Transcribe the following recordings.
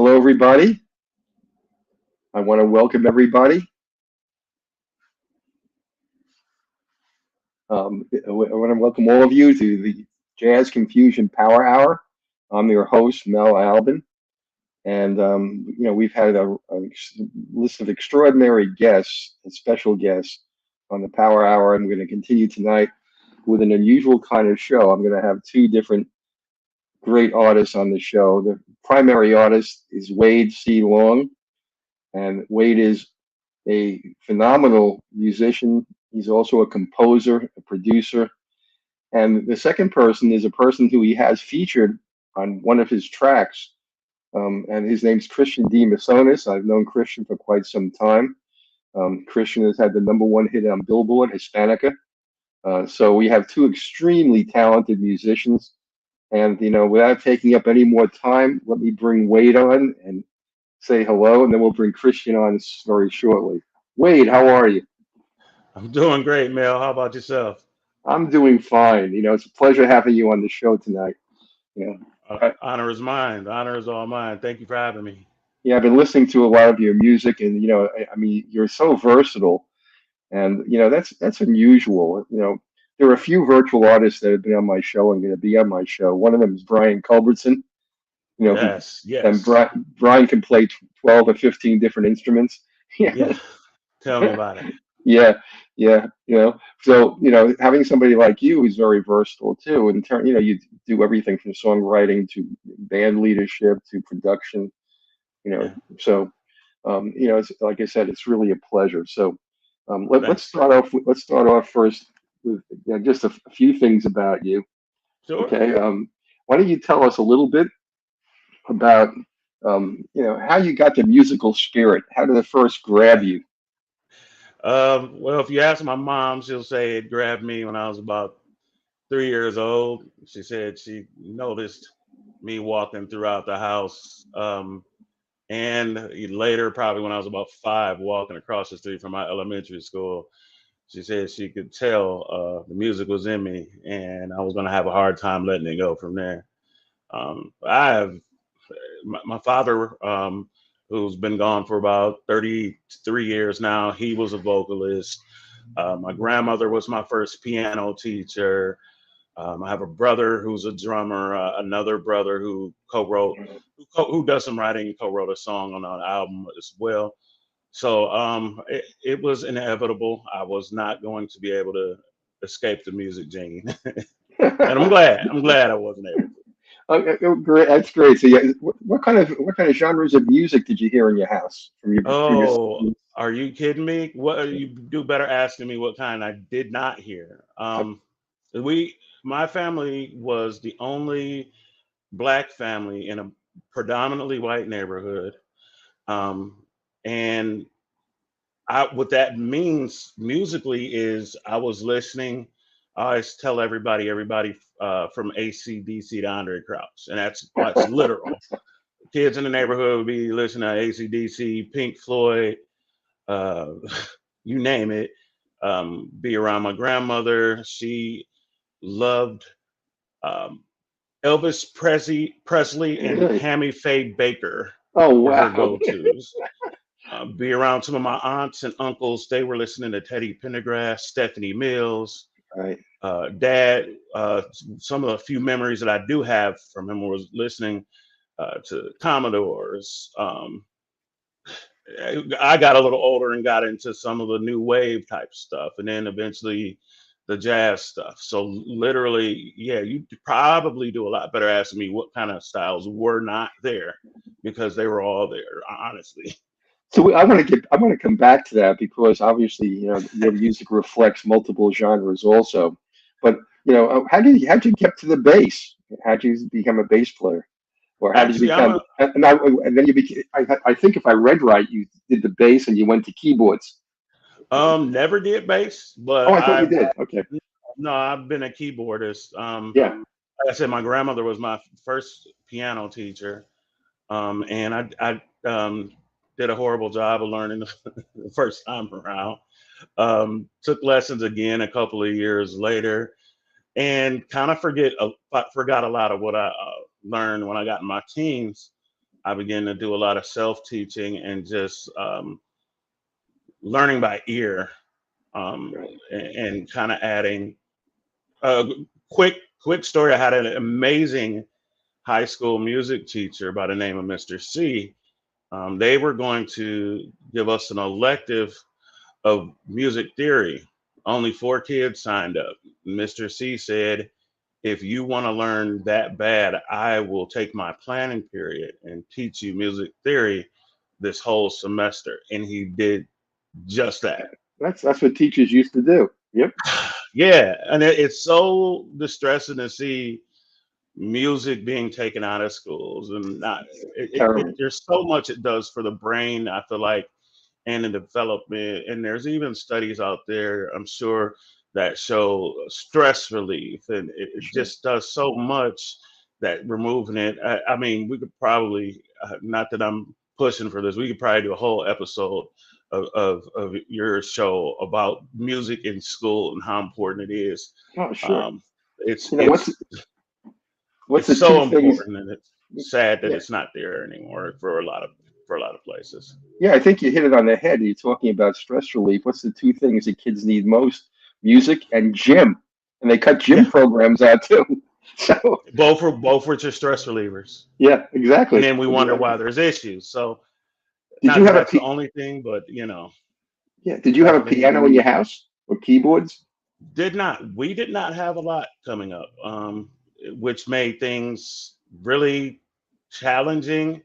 Hello, everybody. I want to welcome everybody. I want to welcome all of you to the Jazz Confusion Power Hour. I'm your host, Mel Albin, and we've had a list of extraordinary guests and special guests on the Power Hour. I'm going to continue tonight with an unusual kind of show. I'm going to have two different great artists on the show. The primary artist is Wade C. Long, and Wade is a phenomenal musician. He's also a composer, a producer. And the second person is a person who he has featured on one of his tracks. And his name's Christian de Mesones. I've known Christian for quite some time. Christian has had the #1 hit on Billboard, Hispanica. So we have two extremely talented musicians. And, without taking up any more time, let me bring Wade on and say hello, and then we'll bring Christian on very shortly. Wade, how are you? I'm doing great, Mel. How about yourself? I'm doing fine. It's a pleasure having you on the show tonight. You Honor is mine. The honor is all mine. Thank you for having me. yeah, I've been listening to a lot of your music, and I mean, you're so versatile, and that's unusual. There are a few virtual artists that have been on my show and going to be on my show. One of them is Brian Culbertson. Who Yes, and yes, Brian can play 12 or 15 different instruments. yeah. Tell me about it. Yeah, yeah, So, having somebody like you who's very versatile too, in turn, you do everything from songwriting to band leadership to production, you know. Yeah, So, it's like I said, it's really a pleasure. So, let's thanks. start off. Let's start off first with just a few things about you. Sure. Okay. Why don't you tell us a little bit about, how you got the musical spirit? How did it first grab you? Well, if you ask my mom, she'll say it grabbed me when I was about 3 years old. She said she noticed me walking throughout the house, and later, probably when I was about 5, walking across the street from my elementary school. She said she could tell the music was in me, and I was going to have a hard time letting it go from there. I have my father, who's been gone for about 33 years now. He was a vocalist. My grandmother was my first piano teacher. I have a brother who's a drummer, another brother who who does some writing and co-wrote a song on an album as well. So it was inevitable. I was not going to be able to escape the music gene, and I'm glad. I'm glad I wasn't able to. Great. That's great. So, yeah, what kind of genres of music did you hear in your house from your Oh, siblings? are you kidding me? What you do better asking me what kind I did not hear. We, my family was the only black family in a predominantly white neighborhood, um, and what that means musically is I was listening. I always tell everybody from AC/DC to Andre Crouch, and that's literal. Kids in the neighborhood would be listening to AC/DC, Pink Floyd, uh, you name it. Be around my grandmother. She loved um, Presley, and Really? Hammy Faye Baker Oh, were her wow. go-tos. Be around some of my aunts and uncles. They were listening to Teddy Pendergrass, Stephanie Mills, Right. Dad. Some of the few memories that I do have from him was listening to Commodores. I got a little older and got into some of the new wave type stuff, and then eventually the jazz stuff. So literally, yeah, you probably do a lot better asking me what kind of styles were not there because they were all there, honestly. So I want to come back to that because obviously, your music reflects multiple genres also. But, how'd you get to the bass? How'd you become a bass player? Or how did you Actually, I'm become? a And then you became. I think if I read right, you did the bass and you went to keyboards. never did bass, Oh, but I thought you I've did. Okay. no, I've been a keyboardist. Yeah. Like I said, my grandmother was my first piano teacher, and I did a horrible job of learning the first time around. Took lessons again a couple of years later, and kind of forgot a lot of what I learned when I got in my teens. I began to do a lot of self-teaching and just learning by ear, Right. and kind of adding a quick story. I had an amazing high school music teacher by the name of Mr. C. They were going to give us an elective of music theory. Only 4 kids signed up. Mr. C said, if you want to learn that bad, I will take my planning period and teach you music theory this whole semester. And he did just that. That's what teachers used to do. Yep. Yeah. And it's so distressing to see music being taken out of schools and not, Terrible. there's so much it does for the brain, I feel like, and in development. And there's even studies out there, I'm sure, that show stress relief, and it Sure. just does so much that removing it. I mean, we could probably, not that I'm pushing for this, we could probably do a whole episode of your show about music in school and how important it is. Oh, sure. Um, it's You know, it's what's it's the two so things? important, and it's sad that Yeah. it's not there anymore for a lot of places. Yeah, I think you hit it on the head. You're talking about stress relief. What's the two things that kids need most? Music and gym. And they cut gym Yeah, programs out too. So, both were just stress relievers, yeah, and exactly. then we wonder Exactly. why there's issues. So Did you not that have a that's the p only thing, but Yeah, did you have a that may piano in your be. house or keyboards? We did not have a lot coming up, which made things really challenging.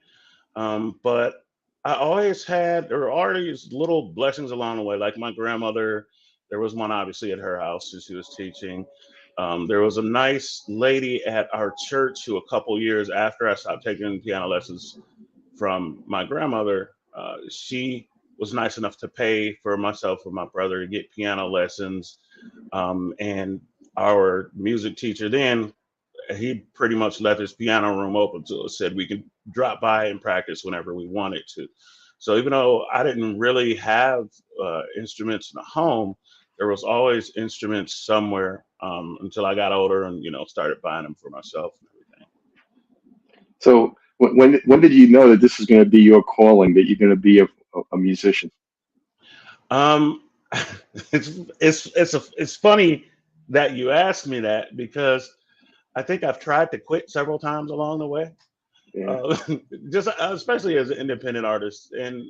But I always had, there were always little blessings along the way. Like my grandmother, there was one obviously at her house as she was teaching. There was a nice lady at our church who, a couple years after I stopped taking piano lessons from my grandmother, she was nice enough to pay for myself and my brother to get piano lessons. And our music teacher then, he pretty much left his piano room open to us, said we could drop by and practice whenever we wanted to. So even though I didn't really have instruments in the home, there was always instruments somewhere, until I got older and started buying them for myself and everything. So when did you know that this is going to be your calling, that you're going to be a musician? Um, it's funny that you asked me that, because I think I've tried to quit several times along the way, Yeah, uh, just especially as an independent artist, and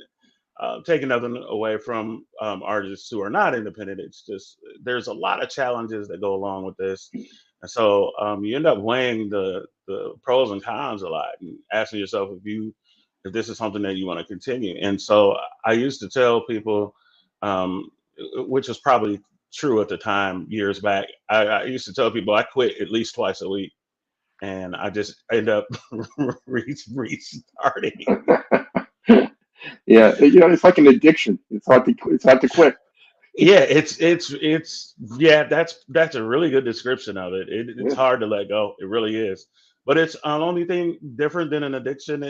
taking nothing away from artists who are not independent. It's just there's a lot of challenges that go along with this, and so you end up weighing the pros and cons a lot, and asking yourself if this is something that you want to continue. And so I used to tell people, um, which was probably true at the time years back. I used to tell people I quit at least twice a week, and I just end up restarting. yeah. It's like an addiction. It's hard to quit. Yeah, yeah, that's a really good description of it. It's Yeah, hard to let go. It really is. But it's only thing different than an addiction.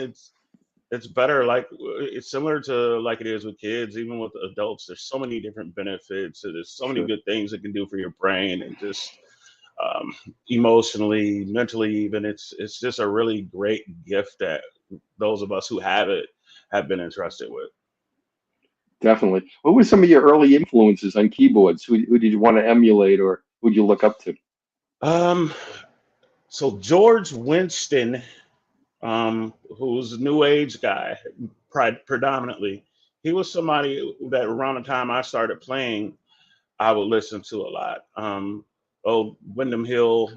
It's better, like it's similar to like it is with kids, even with adults. There's so many different benefits. And there's so many sure. good things it can do for your brain, and just um, emotionally, mentally, even. It's just a really great gift that those of us who have it have been entrusted with. Definitely. What were some of your early influences on keyboards? Who did you want to emulate, or who did you look up to? Um, so George Winston, who's a new age guy, predominantly. He was somebody that around the time I started playing, I would listen to a lot. Wyndham Hill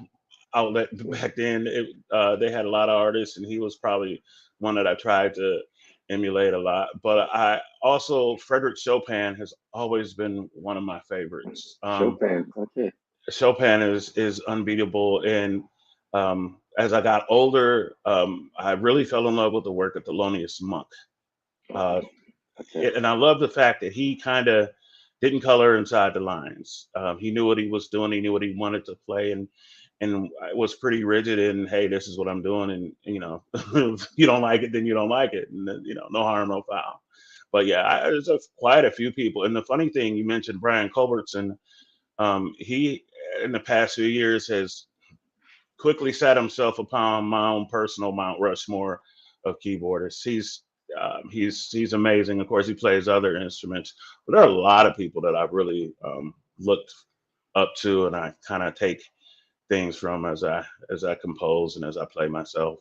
outlet back then, they had a lot of artists, and he was probably one that I tried to emulate a lot. But I also, Frederick Chopin has always been one of my favorites. Chopin. Okay. Chopin is unbeatable. And as I got older, I really fell in love with the work of Thelonious Monk. Uh, Okay. Okay. and I love the fact that he kind of didn't color inside the lines. He knew what he was doing. He knew what he wanted to play, and was pretty rigid in, hey, this is what I'm doing, and if you don't like it, then you don't like it, and then, no harm, no foul. But yeah, there's quite a few people. And the funny thing, you mentioned Brian Culbertson. He, in the past few years, has quickly sat himself upon my own personal Mount Rushmore of keyboardists. He's amazing. Of course, he plays other instruments, but there are a lot of people that I've really looked up to, and I kind of take things from as I compose and as I play myself.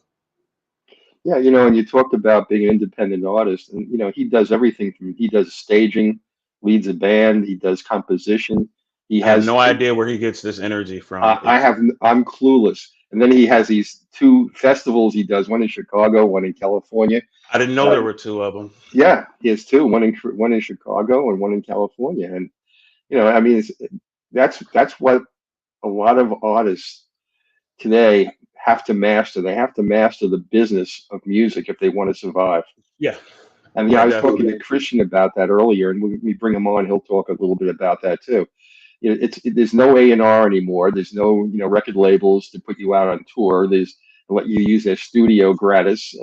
Yeah, and you talked about being an independent artist, and he does everything he does staging, leads a band, he does composition. He I have has no idea where he gets this energy from. I'm clueless. And then he has these two festivals he does, one in Chicago, one in California. I didn't know Uh, there were two of them. yeah, he has two, one in Chicago and one in California. And I mean, that's what a lot of artists today have to master. They have to master the business of music if they want to survive. Yeah, And yeah, I was talking definitely. to Christian about that earlier, and we bring him on. He'll talk a little bit about that too. There's no A&R anymore. There's no record labels to put you out on tour. There's let you use their studio gratis.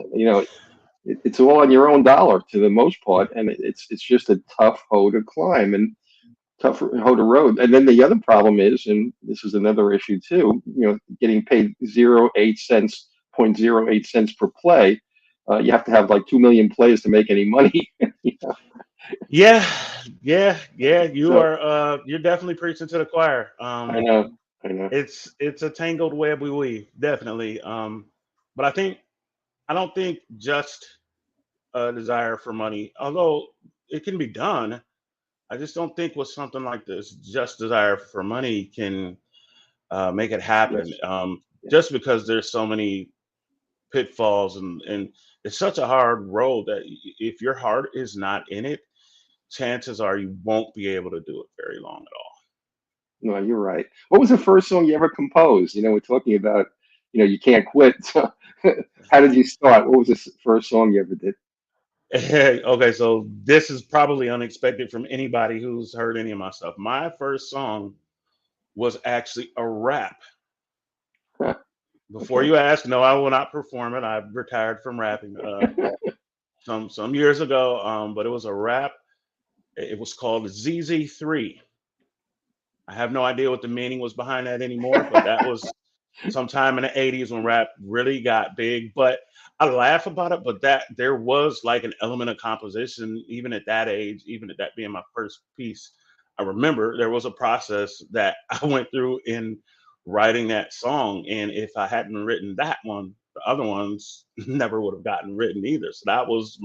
It's all on your own dollar to the most part, and it's just a tough hoe to climb and tough hoe to road. And then the other problem is, and this is another issue too, getting paid 0.08 cents, 0.08 cents per play. You have to have like 2 million plays to make any money. Yeah, yeah. So You're definitely preaching to the choir. I know, I know. It's a tangled web we weave, definitely. But I don't think just a desire for money, although it can be done. I just don't think with something like this, just desire for money can make it Yes, happen. yes. Just because there's so many pitfalls and it's such a hard road that if your heart is not in it, chances are you won't be able to do it very long at all. No, you're right. What was the first song you ever composed? We're talking about, you can't quit. So how did you start? What was the first song you ever did? Okay, so this is probably unexpected from anybody who's heard any of my stuff. My first song was actually a rap. Huh, Before okay. you ask, no, I will not perform it. I've retired from rapping some years ago, but it was a rap. It was called ZZ3. I have no idea what the meaning was behind that anymore, but that was sometime in the 80s when rap really got big. But I laugh about it, but that there was like an element of composition, even at that age, even at that being my first piece. I remember there was a process that I went through in writing that song. And if I hadn't written that one, the other ones never would have gotten written either. So that was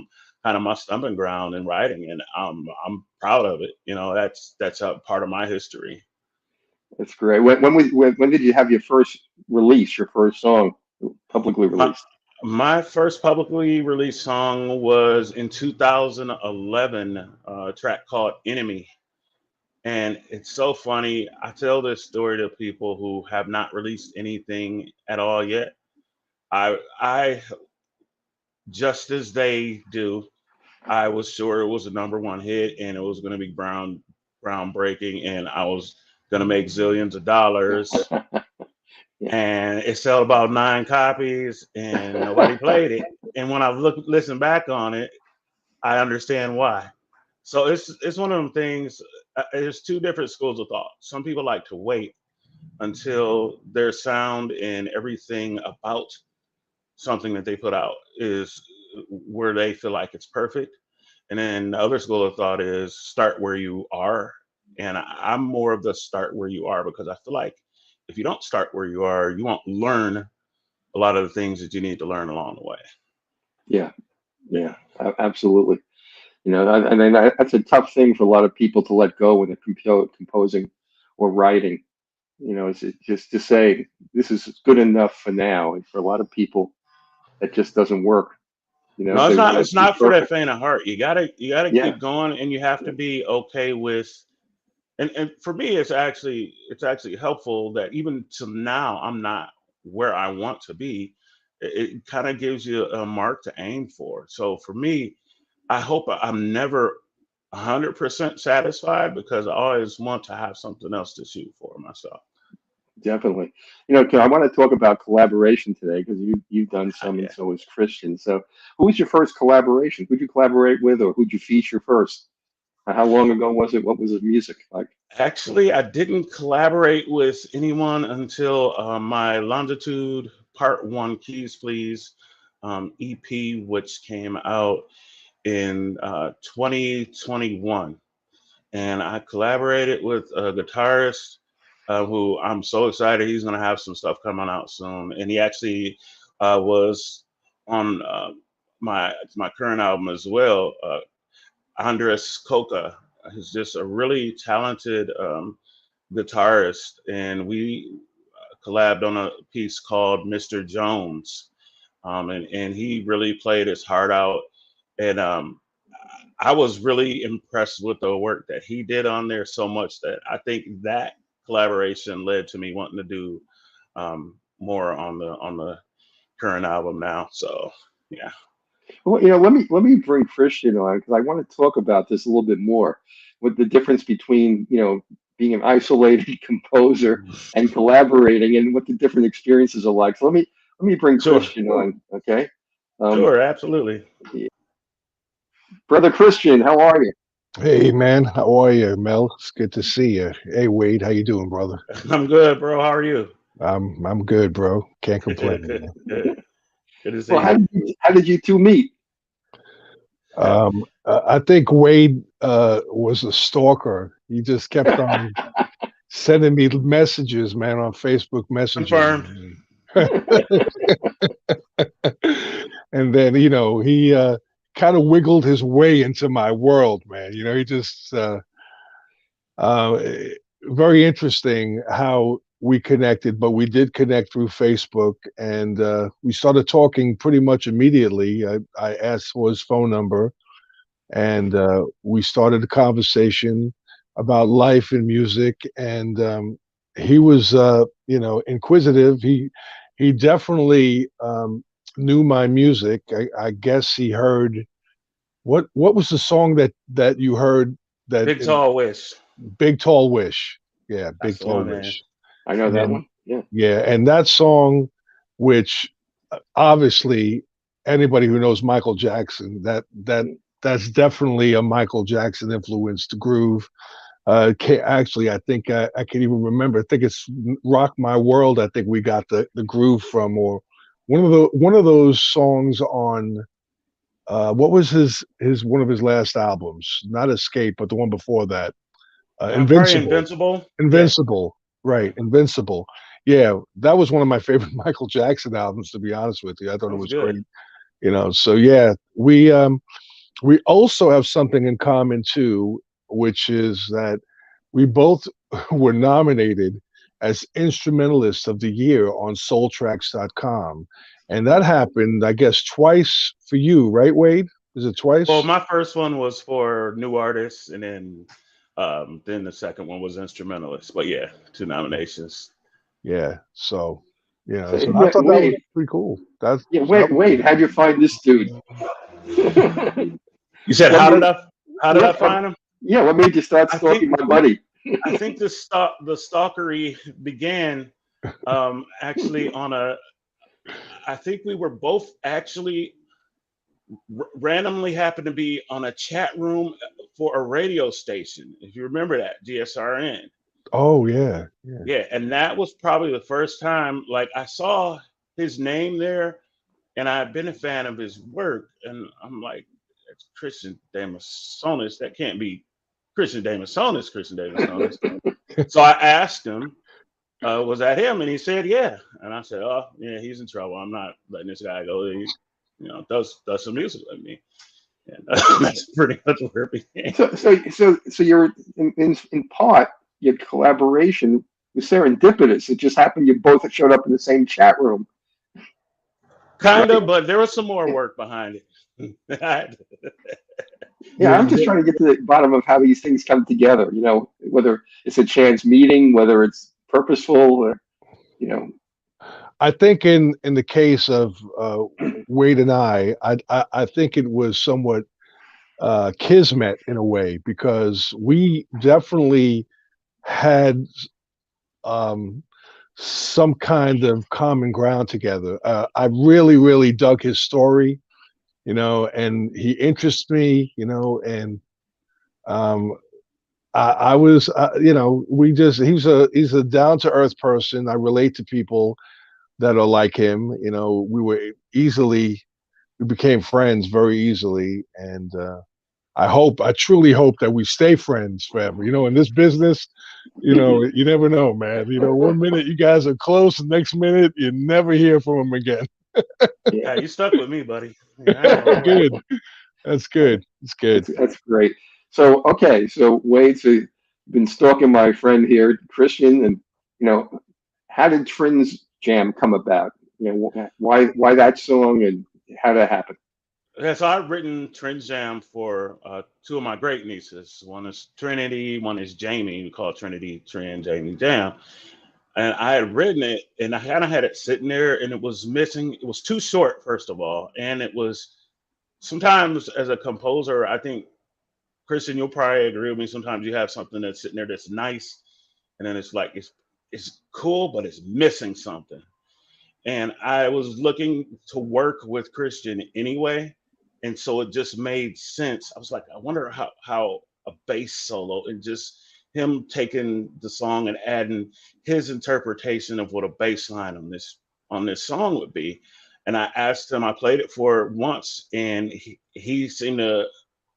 kind of my stumbling ground in writing. And I'm proud of it. That's a part of my history. That's great. When did you have your first release, your first song publicly My released? my first publicly released song was in 2011, a track called Enemy. And it's so funny. I tell this story to people who have not released anything at all yet. I just as they do, I was sure it was a number one hit and it was going to be groundbreaking and I was going to make zillions of dollars. Yeah. And it sold about 9 copies and nobody played it. And when I listen back on it, I understand why. So it's one of them things. There's two different schools of thought. Some people like to wait until their sound and everything about something that they put out is where they feel like it's perfect. And then the other school of thought is start where you are. And I'm more of the start where you are because I feel like if you don't start where you are, you won't learn a lot of the things that you need to learn along the way. Yeah, Yeah. yeah, absolutely. I mean, that's a tough thing for a lot of people to let go when they're composing or writing. It's just to say this is good enough for now. And for a lot of people, that just doesn't work. No, it's They not. want it It's to be not for that perfect. faint of heart. You gotta Yeah, keep going, and you have to yeah, be okay with. And for me, it's actually helpful that even to now I'm not where I want to be. It kind of gives you a mark to aim for. So for me, I hope I'm never 100% satisfied because I always want to have something else to shoot for myself. definitely. I want to talk about collaboration today because you've done some, and Yeah. so has Christian. So, who was your first collaboration? Who'd you collaborate with, or who'd you feature first? How long ago was it? What was the music like? Actually, I didn't collaborate with anyone until my Longitude Part 1 Keys Please. EP, which came out in 2021. And I collaborated with a guitarist who I'm so excited. He's going to have some stuff coming out soon. And he actually was on my current album as well. Andres Coca is just a really talented guitarist, and we collabed on a piece called Mr. Jones, and he really played his heart out, and I was really impressed with the work that he did on there so much that I think that collaboration led to me wanting to do more on the current album now. So yeah. Well, let me bring Christian on because I want to talk about this a little bit more, with the difference between being an isolated composer and collaborating, and what the different experiences are like. So let me bring Sure. Christian on, okay? Sure, absolutely. Brother Christian, how are you? Hey man, how are you, Mel? It's good to see you. Hey Wade, how you doing, brother? I'm good, bro. How are you? I'm good, bro. Can't complain. Man. Good to see Well, you. how did you two meet? I think Wade was a stalker. He just kept on sending me messages, man, on Facebook Messenger. Confirmed. And then he kind of wiggled his way into my world, man. He just very interesting how we connected, but we did connect through Facebook, and we started talking pretty much immediately. I asked for his phone number, and we started a conversation about life and music. And he was, inquisitive. He definitely knew my music. I guess he heard what was the song that you heard? That Big Tall Wish. Big Tall Wish. Yeah, That's Big Tall one, Wish. I know that one. Yeah. Yeah, and that song, which obviously anybody who knows Michael Jackson, that's definitely a Michael Jackson influenced groove. Actually, I think I can even remember. I think it's "Rock My World." I think we got the groove from, or one of those songs on. What was his one of his last albums? Not Escape, but the one before that. Probably Invincible. Invincible. Invincible. Right, Invincible. Yeah, that was one of my favorite Michael Jackson albums, to be honest with you. I thought it was Good. great. So yeah, we also have something in common too, which is that we both were nominated as Instrumentalist of the Year on soultracks.com. And that happened, I guess, twice for you, right, Wade? Is it twice? Well, my first one was for new artists, and then the second one was Instrumentalist. But yeah, 2 nominations. Yeah. So, So, I thought that was Wade, pretty cool. That's Wade, how'd you find this dude? You said how did I find him? Yeah, what made you start stalking my buddy? I think the stalkery began actually on I think we were both actually randomly happened to be on a chat room for a radio station. If you remember that, GSRN. Oh yeah. Yeah, and that was probably the first time like I saw his name there, and I've been a fan of his work, and I'm like, it's Christian de Mesones. That can't be Christian de Mesones. So I asked him, was that him? And he said, yeah. And I said, oh, yeah, he's in trouble. I'm not letting this guy go. He, does some music with me. And that's pretty much where it began. So you're in part, your collaboration was serendipitous. It just happened you both showed up in the same chat room. Kind of, but there was some more work behind it. Yeah, I'm just trying to get to the bottom of how these things come together, whether it's a chance meeting, whether it's purposeful, or, I think in the case of Wade and I think it was somewhat kismet in a way, because we definitely had some kind of common ground together. I really, really dug his story, and he interests me, and I was, he's a down to earth person. I relate to people that are like him. We were easily we became friends very easily, and I truly hope that we stay friends forever. You know, in this business, you know, you never know, man. You know, one minute you guys are close, the next minute you never hear from them again. Yeah, you stuck with me, buddy. Yeah, I ain't gonna lie. Good. That's good. It's good. That's great. So okay, so Wade, so been stalking my friend here, Christian, and you know, how did Trin's Jam come about? You know, why that song, and how did that happen? Yeah, so I've written Trend Jam for two of my great nieces. One is Trinity, one is Jamie. We call Trinity Trend, Jamie Jam. And I had written it, and I kind of had it sitting there, and it was missing. It was too short, first of all, and it was sometimes as a composer, I think Christian, you'll probably agree with me. Sometimes you have something that's sitting there that's nice, and then it's like it's cool, but it's missing something. And I was looking to work with Christian anyway, and so it just made sense. I was like, I wonder how a bass solo and just him taking the song and adding his interpretation of what a bass line on this song would be. And I asked him, I played it for once, and he seemed to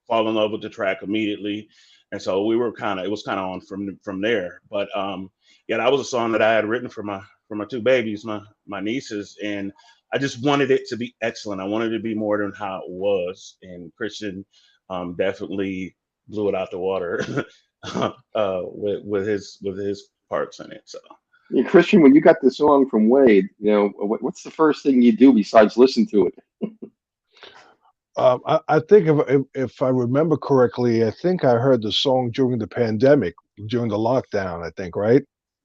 fall in love with the track immediately. And so we were it was kind of on from there. But yeah, that was a song that I had written for my two babies, my nieces, and I just wanted it to be excellent. I wanted it to be more than how it was, and Christian definitely blew it out the water with his parts in it. So, Yeah, Christian, when you got the song from Wade, you know, what's the first thing you do besides listen to it? I think if I remember correctly, I think I heard the song during the pandemic, during the lockdown. I think, right?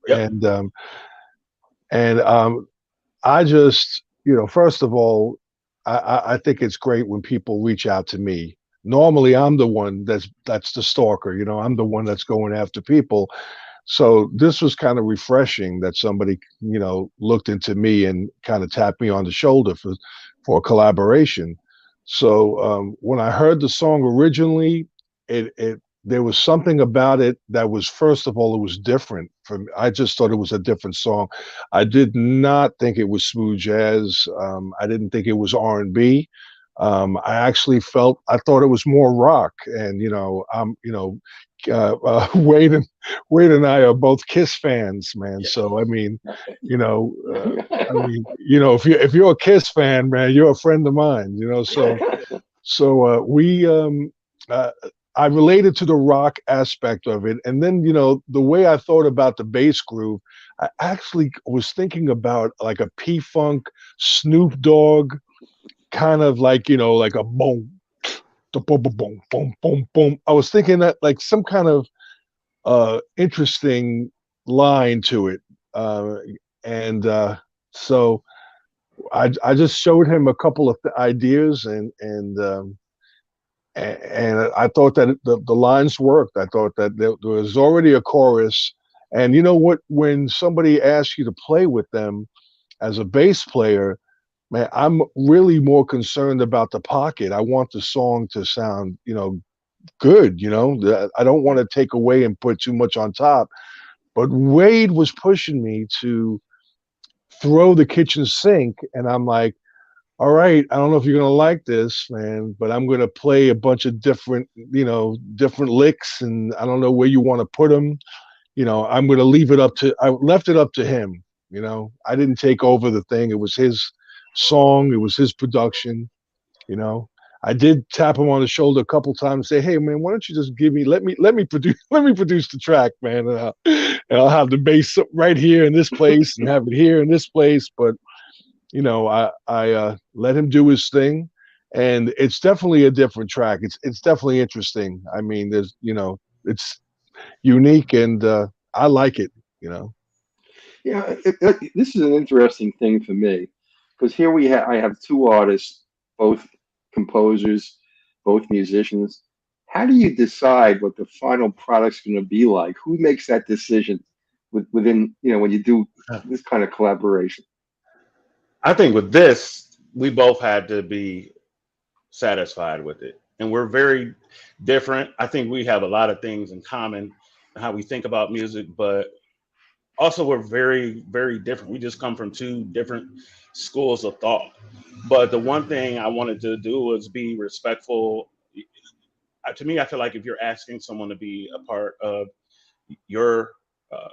yep. And I just, you know, first of all, I think it's great when people reach out to me. Normally, I'm the one that's the stalker. You know, I'm the one that's going after people. So this was kind of refreshing that somebody, you know, looked into me and kind of tapped me on the shoulder for a collaboration. So when I heard the song originally, it there was something about it that was, first of all, it was different from. I just thought it was a different song. I did not think it was smooth jazz. I didn't think it was R&B. I thought it was more rock. And Wade and I are both Kiss fans, man. Yeah. So I mean, if you're a Kiss fan, man, you're a friend of mine. You know, so I related to the rock aspect of it, and then the way I thought about the bass groove, I actually was thinking about like a P-Funk, Snoop Dogg kind of like like a boom, the boom, boom, boom, boom, boom. I was thinking that like some kind of interesting line to it, and so I just showed him a couple of ideas, and I thought that the lines worked. I thought that there was already a chorus, and you know what? When somebody asks you to play with them as a bass player, man, I'm really more concerned about the pocket. I want the song to sound, good. I don't want to take away and put too much on top. But Wade was pushing me to throw the kitchen sink, and I'm like, all right, I don't know if you're gonna like this, man, but I'm gonna play a bunch of different licks, and I don't know where you want to put them. I'm gonna leave it up to. I left it up to him. I didn't take over the thing. It was his song. It was his production. I did tap him on the shoulder a couple times, say, "Hey, man, why don't you just let me produce the track, man, and I'll have the bass right here in this place and have it here in this place." But I let him do his thing, and it's definitely a different track. It's definitely interesting. I mean, it's unique, and I like it. Yeah, this is an interesting thing for me because here I have two artists, both composers, both musicians. How do you decide what the final product's going to be like? Who makes that decision within, when you do this kind of collaboration? I think with this, we both had to be satisfied with it. And we're very different. I think we have a lot of things in common, how we think about music, but also we're very, very different. We just come from two different schools of thought. But the one thing I wanted to do was be respectful. To me, I feel like if you're asking someone to be a part of your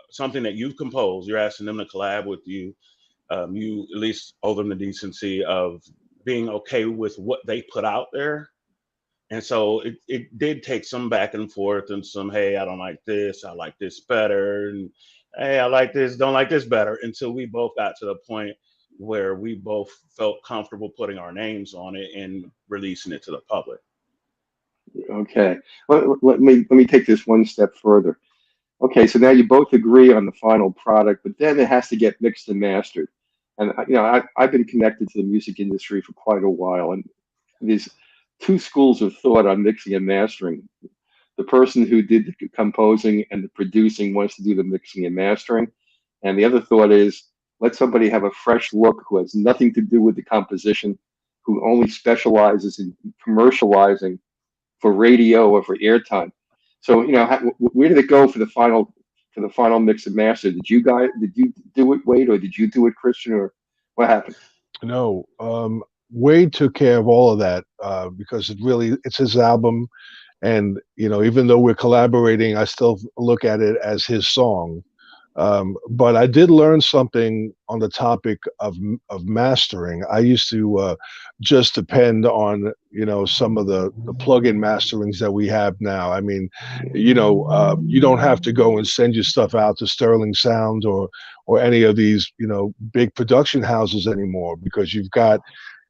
something that you've composed, you're asking them to collab with you. You at least owe them the decency of being okay with what they put out there. And so it did take some back and forth and some, hey, I don't like this, I like this better, and hey, I like this, don't like this better, until we both got to the point where we both felt comfortable putting our names on it and releasing it to the public. Okay, let me take this one step further. Okay, so now you both agree on the final product, but then it has to get mixed and mastered. And I've been connected to the music industry for quite a while, and there's two schools of thought on mixing and mastering. The person who did the composing and the producing wants to do the mixing and mastering, and the other thought is let somebody have a fresh look who has nothing to do with the composition, who only specializes in commercializing for radio or for airtime. So where did it go for the final mix and master? Did you do it, Wade, or did you do it, Christian, or what happened? No, Wade took care of all of that because it's his album, and even though we're collaborating, I still look at it as his song. But I did learn something on the topic of mastering. I used to just depend on some of the plug-in masterings that we have now. I mean, you don't have to go and send your stuff out to Sterling Sound or any of these big production houses anymore, because you've got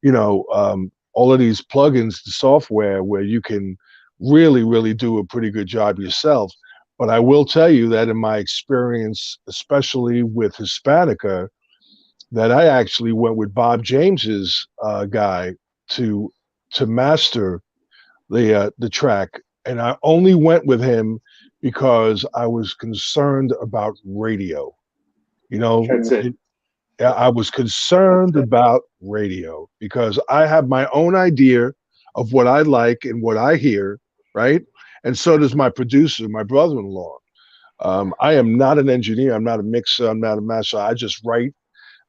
all of these plugins, the software where you can really do a pretty good job yourself. But I will tell you that in my experience, especially with Hispanica, that I actually went with Bob James's guy to master the track, and I only went with him because I was concerned about radio. That's it. I was concerned about radio because I have my own idea of what I like and what I hear, right? And so does my producer, my brother-in-law. I am not an engineer. I'm not a mixer. I'm not a master. I just write.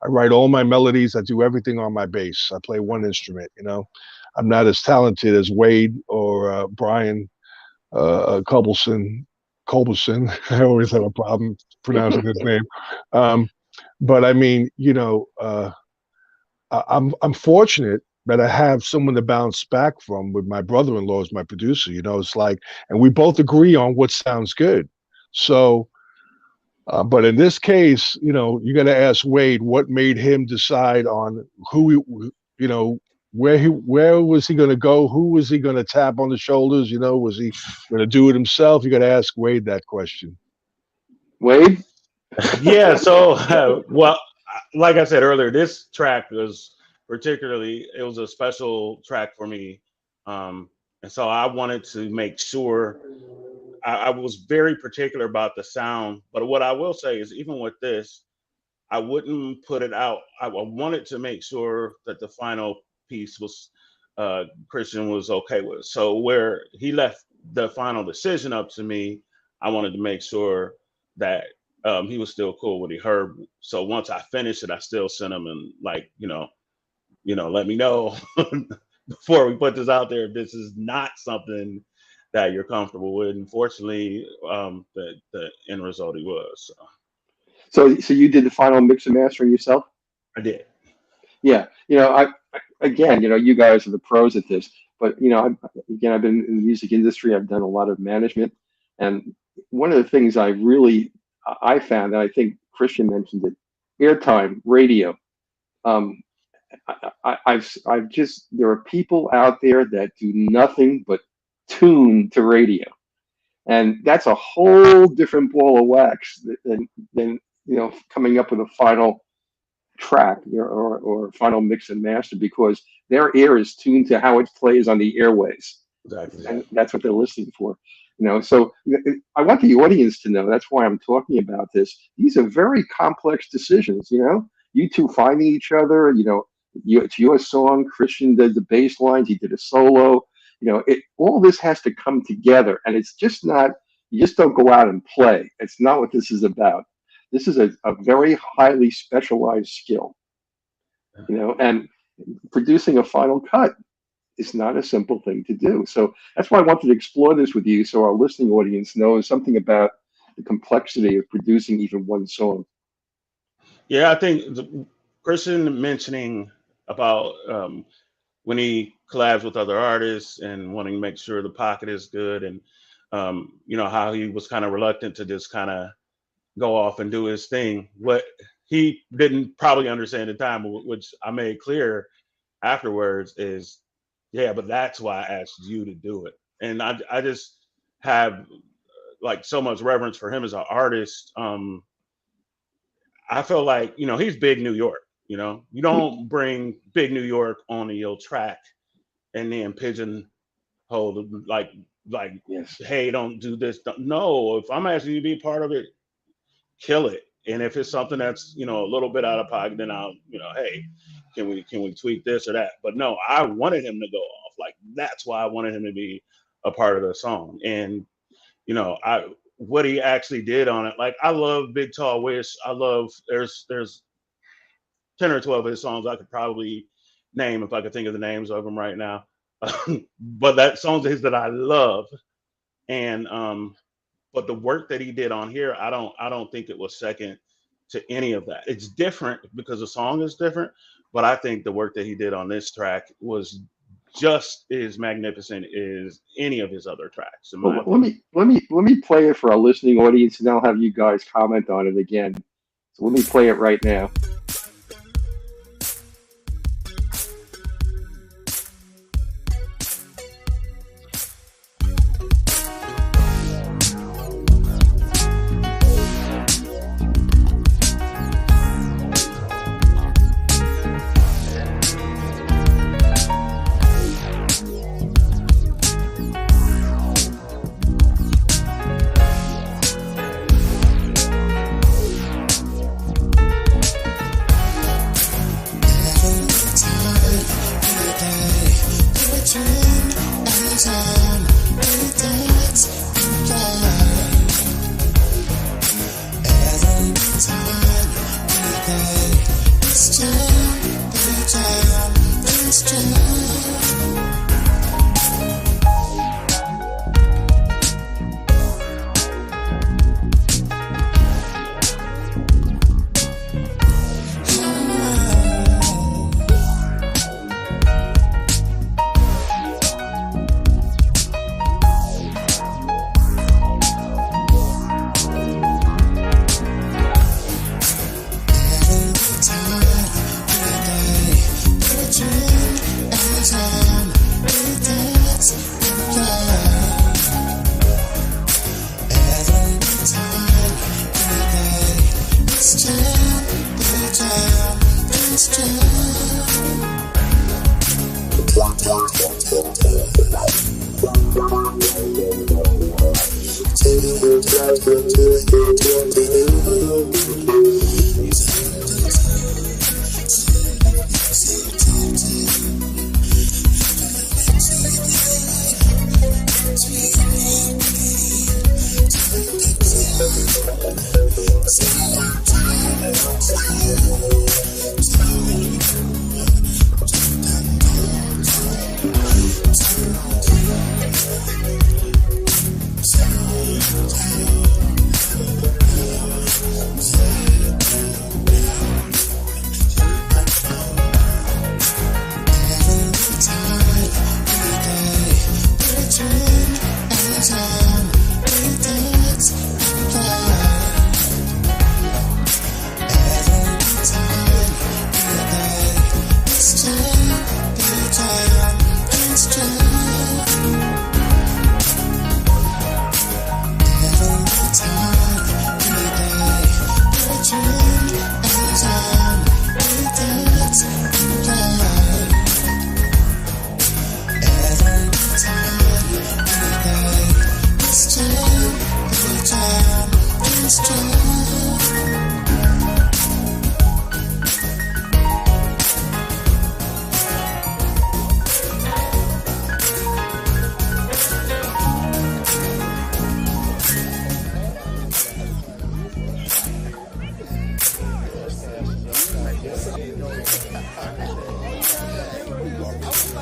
I write all my melodies. I do everything on my bass. I play one instrument. I'm not as talented as Wade or Brian Culbertson. I always have a problem pronouncing his name. But I mean, I'm fortunate that I have someone to bounce back from with my brother-in-law as my producer. It's like, and we both agree on what sounds good. So, but in this case, you got to ask Wade what made him decide on where was he going to go? Who was he going to tap on the shoulders? Was he going to do it himself? You got to ask Wade that question. Wade? Yeah. So, well, like I said earlier, this track was it was a special track for me. And so I wanted to make sure I was very particular about the sound. But what I will say is, even with this, I wouldn't put it out. I wanted to make sure that the final piece was Christian was okay with. So where he left the final decision up to me, I wanted to make sure that he was still cool with what he heard. So once I finished it, I still sent him and let me know before we put this out there if this is not something that you're comfortable with. And fortunately, the end result he was. So you did the final mix and mastering yourself? I did. Yeah. You guys are the pros at this, but I've been in the music industry. I've done a lot of management, and one of the things I found, and I think Christian mentioned it, airtime, radio. There are people out there that do nothing but tune to radio, and that's a whole different ball of wax than coming up with a final track or final mix and master, because their ear is tuned to how it plays on the airways. Exactly. And that's what they're listening for. So I want the audience to know, that's why I'm talking about this. These are very complex decisions. You two finding each other, it's your song. Christian did the bass lines, he did a solo. All this has to come together, and it's just not, you just don't go out and play. It's not what this is about. This is a very highly specialized skill, and producing a final cut is not a simple thing to do. So that's why I wanted to explore this with you, so our listening audience knows something about the complexity of producing even one song. Yeah, I think Christian mentioning about when he collabs with other artists and wanting to make sure the pocket is good, and how he was kind of reluctant to just kind of go off and do his thing. What he didn't probably understand at the time, which I made clear afterwards, is but that's why I asked you to do it. And I just have like so much reverence for him as an artist. I feel like, he's big New York. You don't bring big New York on your track and then pigeonhole like Yes. Hey, don't do this. No, if I'm asking you to be part of it, kill it. And if it's something that's a little bit out of pocket, then I'll hey, can we tweak this or that? But no, I wanted him to go off. Like, that's why I wanted him to be a part of the song. And what he actually did on it, like, I love Big Tall Wish. I love there's 10 or 12 of his songs I could probably name if I could think of the names of them right now. But that songs of his that I love. And but the work that he did on here, I don't think it was second to any of that. It's different because the song is different, but I think the work that he did on this track was just as magnificent as any of his other tracks. Well, let me play it for our listening audience, and I'll have you guys comment on it again. So let me play it right now.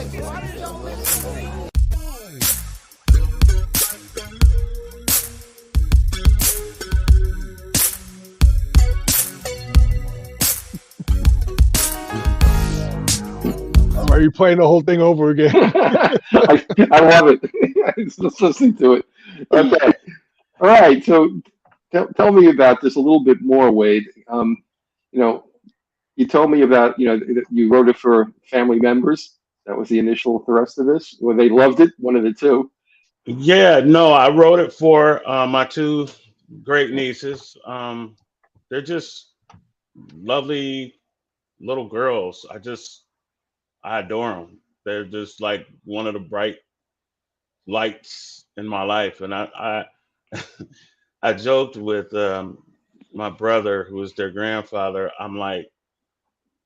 Are you playing the whole thing over again? I love it. I'm just listening to it. Okay. All right. So tell me about this a little bit more, Wade. You know, you told me about, that you wrote it for family members. That was the initial thrust of this. Well, they loved it, one of the two. Yeah, no, I wrote it for my two great nieces. They're just lovely little girls. I adore them. They're just like one of the bright lights in my life. And I joked with my brother, who was their grandfather. I'm like,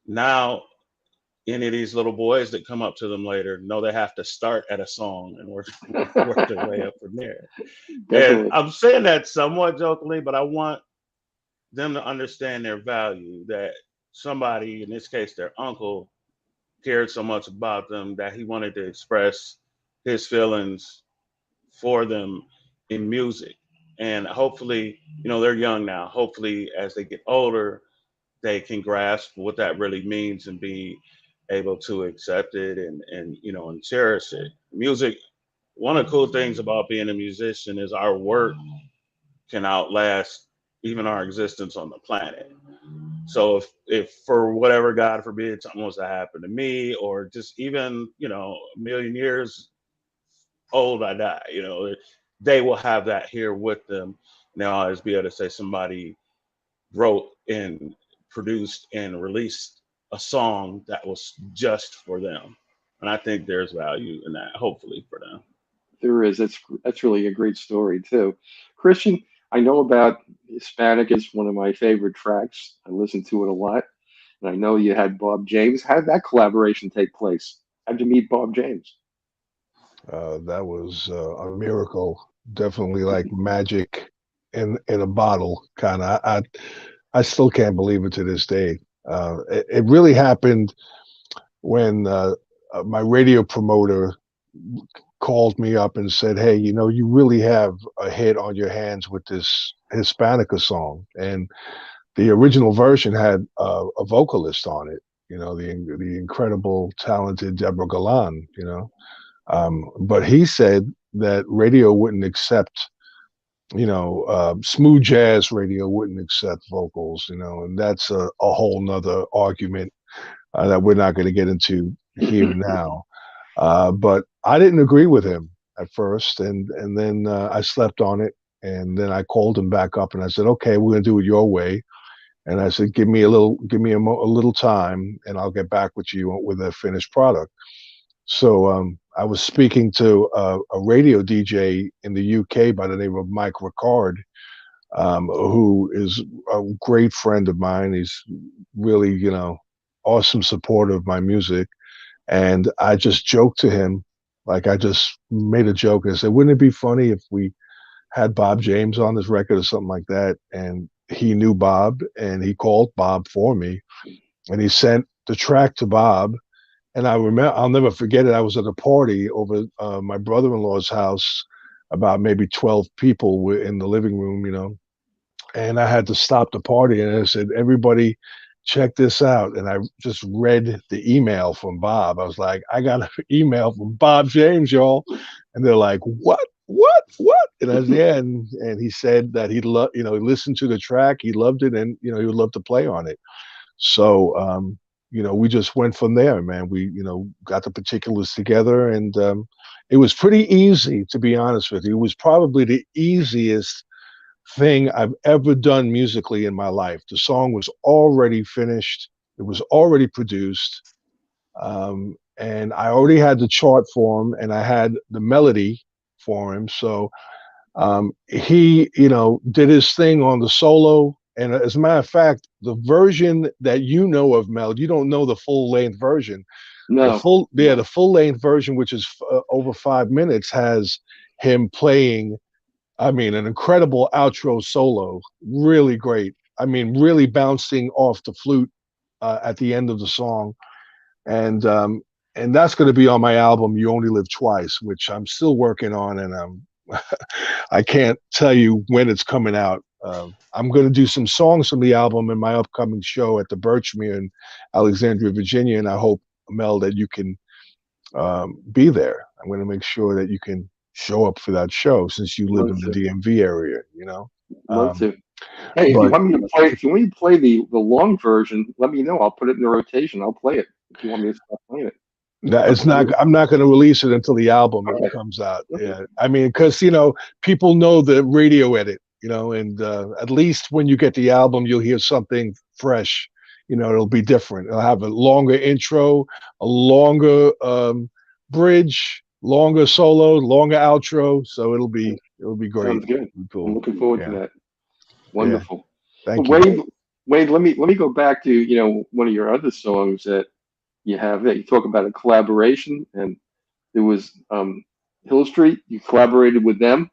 now any of these little boys that come up to them later know they have to start at a song and work their way up from there. Definitely. And I'm saying that somewhat jokingly, but I want them to understand their value, that somebody, in this case their uncle, cared so much about them that he wanted to express his feelings for them in music. And hopefully, they're young now. Hopefully, as they get older, they can grasp what that really means and be able to accept it and cherish it. Music, one of the cool things about being a musician is our work can outlast even our existence on the planet. So if for whatever, God forbid, something was to happen to me, or just even, a million years old I die, they will have that here with them. And they'll always be able to say somebody wrote and produced and released a song that was just for them. And I think there's value in that, hopefully, for them. There is. That's really a great story too. Christian, I know about Hispanic is one of my favorite tracks. I listen to it a lot. And I know you had Bob James. How did that collaboration take place? How'd you meet Bob James? That was a miracle. Definitely like magic in a bottle, kind of. I still can't believe it to this day. It really happened when my radio promoter called me up and said, "Hey, you really have a hit on your hands with this Hispanica song." And the original version had a vocalist on it, the incredible, talented Deborah Galan, but he said that radio wouldn't accept, smooth jazz radio wouldn't accept vocals, and that's a whole nother argument that we're not going to get into here now. But I didn't agree with him at first, and then I slept on it, and then I called him back up, and I said, "Okay, we're going to do it your way." And I said, give me a little time, and I'll get back with you with a finished product. So I was speaking to a radio DJ in the UK by the name of Mike Ricard, who is a great friend of mine. He's really, awesome supporter of my music. And I just joked to him, like I just made a joke and said, wouldn't it be funny if we had Bob James on this record or something like that? And he knew Bob, and he called Bob for me, and he sent the track to Bob. And I remember, I'll never forget it. I was at a party over my brother-in-law's house. About maybe 12 people were in the living room, and I had to stop the party, and I said, everybody check this out. And I just read the email from Bob. I was like, I got an email from Bob James, y'all. And they're like, what? And I said, yeah. And he said that he listened to the track, he loved it, and, he would love to play on it. So, we just went from there, man. We, got the particulars together, and it was pretty easy, to be honest with you. It was probably the easiest thing I've ever done musically in my life. The song was already finished. It was already produced. And I already had the chart for him, and I had the melody for him. So he, did his thing on the solo. And as a matter of fact, the version that of, Mel, you don't know the full length version. No. The full length version, which is over 5 minutes, has him playing, an incredible outro solo. Really great. Really bouncing off the flute at the end of the song. And and that's going to be on my album You Only Live Twice, which I'm still working on, and I can't tell you when it's coming out. I'm going to do some songs from the album in my upcoming show at the Birchmere in Alexandria, Virginia, and I hope, Mel, that you can be there. I'm going to make sure that you can show up for that show since you live in the DMV area, you know. Love to. Hey, if you want me to play the long version, let me know. I'll put it in the rotation. I'll play it if you want me to stop playing it. It's not. I'm not going to release it until the album comes out. Yeah, I mean, because people know the radio edit, and at least when you get the album, you'll hear something fresh. It'll be different. It'll have a longer intro, a longer bridge, longer solo, longer outro. So it'll be great. Sounds good. Cool. I'm looking forward to that. Wonderful. Yeah. Thank you. Wade, let me go back to one of your other songs that you have that you talk about a collaboration, and there was Hil St. You collaborated with them,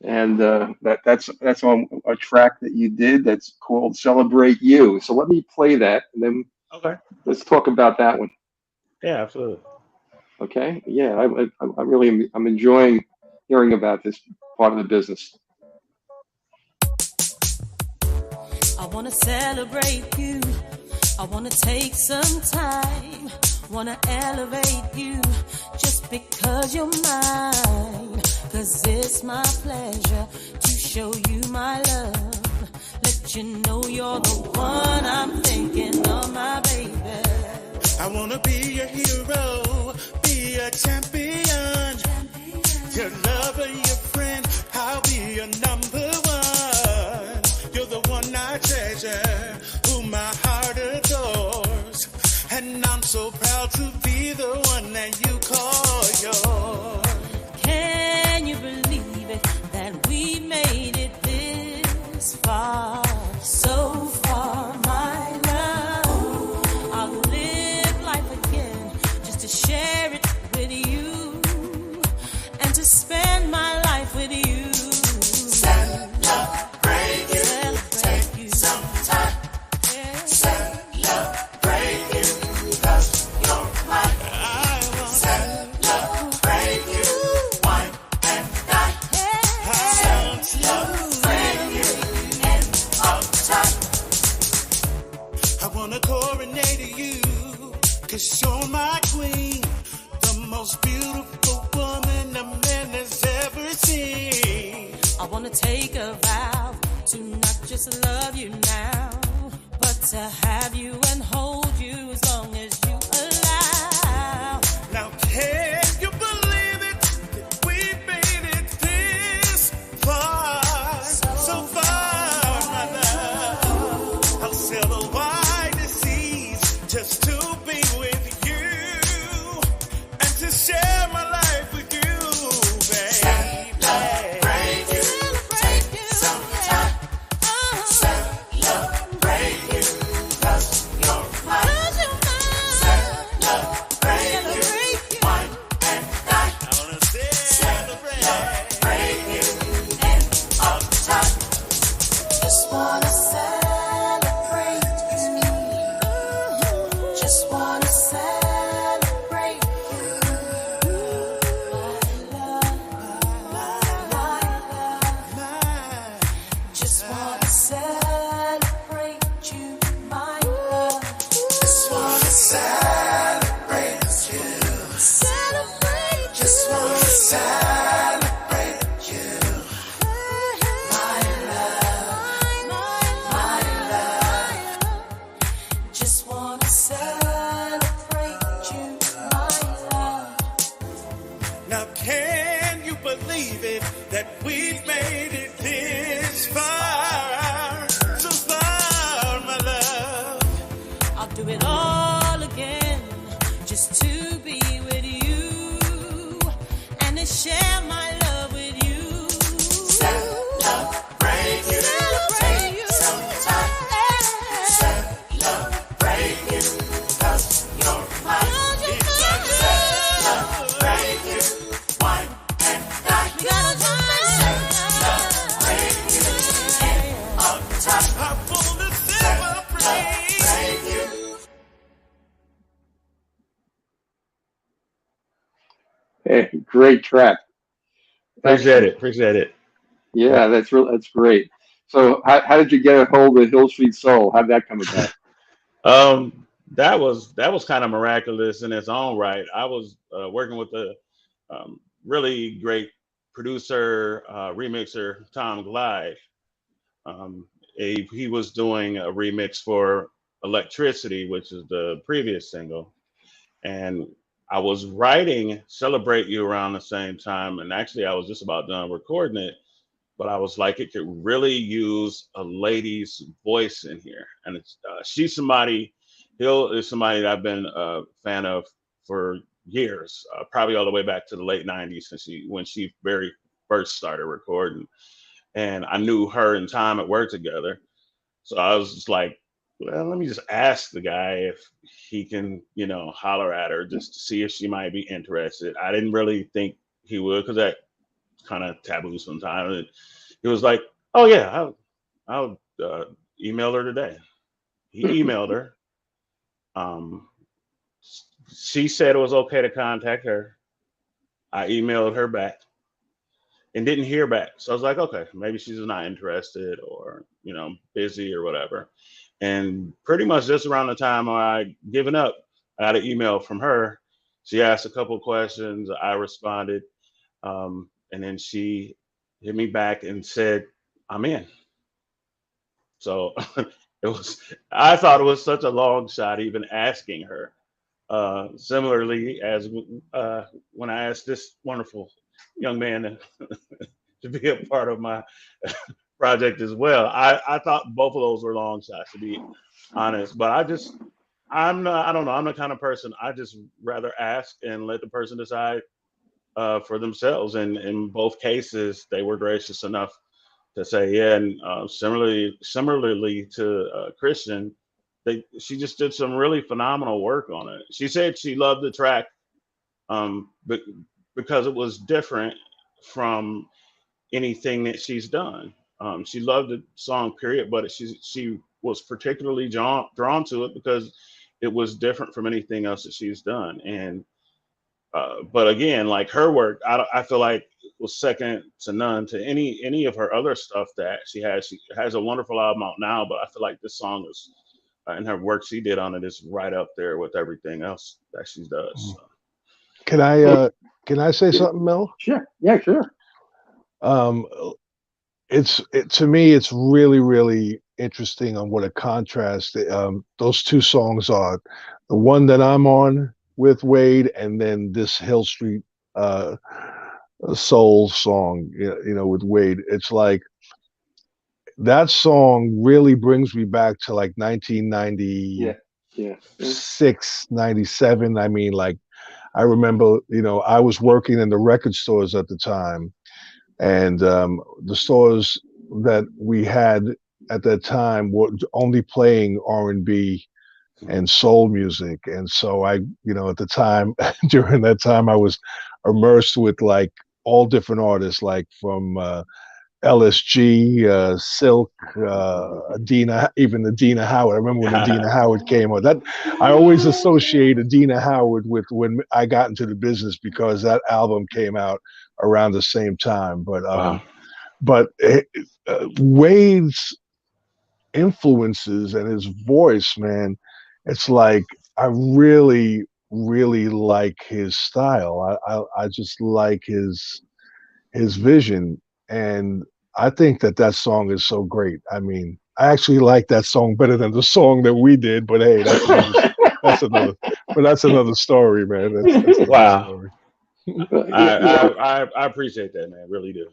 and that's on a track that you did that's called "Celebrate You." So let me play that, and then let's talk about that one. Yeah, absolutely. Okay. Yeah, I really I'm enjoying hearing about this part of the business. I want to celebrate you. I want to take some time. Want to elevate you just because you're mine. 'Cause it's my pleasure to show you my love. Let you know you're the one I'm thinking of, my baby. I want to be a hero, be a champion. Your lover, your friend, I'll be your number one. You're the one I treasure, who my heart adores. And I'm so proud to be the one that you call yours. Can you believe it, that we made it this far? So far, my love. I'll live life again just to share it with you and to spend my life with you. Celebrate you. Take you some time. Celebrate you. 'Cause you're mine. I will celebrate you. Wine and dine. Celebrate you. End of time. I wanna coronate you, 'cause you're my queen, the most beautiful woman a man has ever seen. I want to take a vow to not just love you now, but to have you and hold you as long as you allow. Now can you believe it, that we made it this far, so far, my love. I'll sail the widest seas just to be with you and to share my life with you, babe. Celebrate you. Take some time. Celebrate you. 'Cause you're mine. Celebrate you. Wine and dine. I wanna celebrate you. End of time. Just wanna celebrate you. Just wanna celebrate you. My love. Just wanna celebrate you, my love. Just wanna celebrate you. Celebrate you. Just wanna celebrate you. My love. Just wanna celebrate you, my love. Now can you believe it, that we've made it this far, so far, my love. I'll do it all again just to be with you and to share my love with you. Celebrate you. Celebrate you. Some time. Celebrate you. 'Cause you're mine. Celebrate you. Wine and dine. We gotta Celebrate you. Hey, great track. Appreciate Excellent. it. Appreciate it. Yeah, that's great. So how did you get a hold of Hill Street Soul? How did that come about? That was kind of miraculous in its own right. I was working with a really great producer, remixer, Tom Glide. He was doing a remix for Electricity, which is the previous single. And I was writing Celebrate You around the same time. And actually, I was just about done recording it. But I was like, it could really use a lady's voice in here. And she's somebody, Hil is somebody that I've been a fan of for years, probably all the way back to the late 90s when she very first started recording. And I knew her and Tom had worked together. So I was just like, well, let me just ask the guy if he can, holler at her just to see if she might be interested. I didn't really think he would because that kind of taboo sometimes. And he was like, oh yeah, I'll email her today. He emailed her. She said it was okay to contact her. I emailed her back and didn't hear back. So I was like, okay, maybe she's not interested or, busy or whatever. And pretty much just around the time I given up, I got an email from her. She asked a couple of questions. I responded. And then she hit me back and said, I'm in. So I thought it was such a long shot even asking her. Similarly, as when I asked this wonderful young man to be a part of my project as well. I thought both of those were long shots, to be honest. But I don't know. I'm the kind of person, I just rather ask and let the person decide for themselves. And in both cases, they were gracious enough to say, yeah. And similarly to Christian, she just did some really phenomenal work on it. She said she loved the track but because it was different from anything that she's done. She loved the song, period, but she was particularly drawn to it because it was different from anything else that she's done. And but again, like her work, I feel like was second to none to any of her other stuff that she has. She has a wonderful album out now, but I feel like this song is and her work she did on it is right up there with everything else that she does. So. Can I say something, Mel? Sure. Yeah, sure. To me, it's really, really interesting on what a contrast those two songs are. The one that I'm on with Wade, and then this Hil St soul song, with Wade. It's like that song really brings me back to like 1996, 97. I mean, like, I remember, I was working in the record stores at the time, and the stores that we had at that time were only playing R&B and soul music. And so I, at the time, during that time, I was immersed with like all different artists, like from LSG, Silk, Adina, even Adina Howard. I remember when Adina Howard came out. That I always associate Adina Howard with when I got into the business because that album came out around the same time. But Wade's influences and his voice, man, it's like I really, really like his style. I just like his vision. And I think that song is so great. I mean, I actually like that song better than the song that we did, but hey, that's another story, man. That's Wow. Story. I appreciate that, man. Really do.